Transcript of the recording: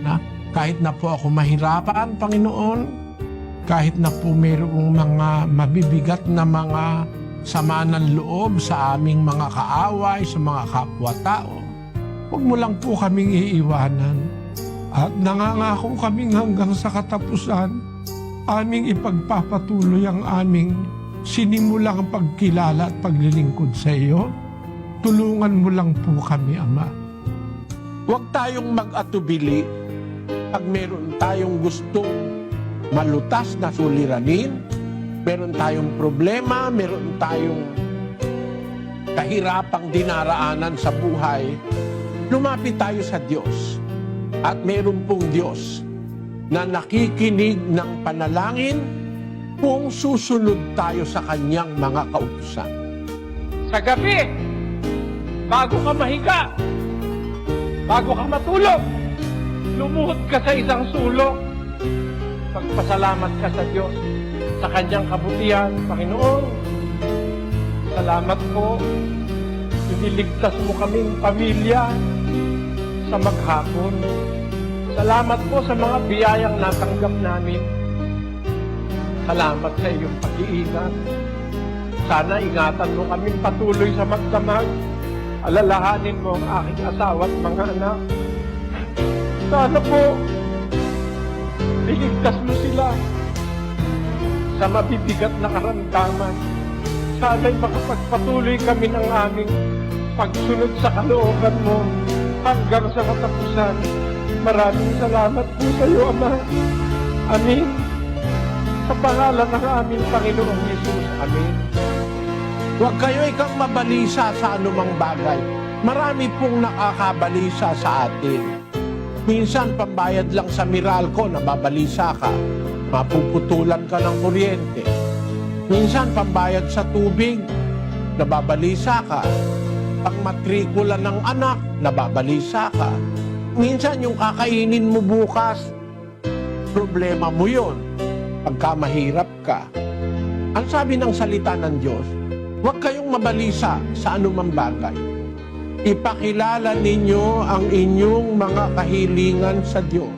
na kahit na po ako mahirapan, Panginoon, kahit na po mayroong mga mabibigat na mga sama ng loob sa aming mga kaaway, sa mga kapwa-tao, huwag mo lang po kaming iiwanan. At nangangako kaming hanggang sa katapusan, aming ipagpapatuloy ang aming sinimulang pagkilala at paglilingkod sa iyo. Tulungan mo lang po kami, Ama. Huwag tayong mag-atubili pag meron tayong gustong malutas na suliranin, meron tayong problema, meron tayong kahirapang dinaraanan sa buhay, lumapit tayo sa Diyos. At meron pong Diyos na nakikinig ng panalangin kung susunod tayo sa Kanyang mga kautusan. Sa gabi, bago ka mahiga, bago ka matulog, lumuhod ka sa isang sulok. Magpasalamat ka sa Diyos sa Kanyang kabutihan. Panginoon, salamat po. Iniligtas mo kaming pamilya sa maghapon. Salamat po sa mga biyayang natanggap namin. Salamat sa iyong pag-iingat. Sana ingatan mo kaming patuloy sa magdamag. Alalahanin mo ang aking asawa at mga anak. Sana po, iligtas mo sila sa mabibigat na karamdaman. Sana'y makapagpatuloy kami ng aming pagsunod sa kalooban mo hanggang sa katapusan. Maraming salamat po sa iyo, Ama. Amin. Sa pangalan ng aming Panginoong Yesus. Amin. Huwag kayo ikang mabalisa sa anumang bagay. Marami pong nakakabalisa sa atin. Minsan, pambayad lang sa Meralco, nababalisa ka. Mapuputulan ka ng kuryente. Minsan, pambayad sa tubig, nababalisa ka. Pang matrikula ng anak, nababalisa ka. Minsan, yung kakainin mo bukas, problema mo yun. Pagka mahirap ka. Ang sabi ng salita ng Diyos, huwag kayong mabalisa sa anumang bagay. Ipakilala ninyo ang inyong mga kahilingan sa Diyos.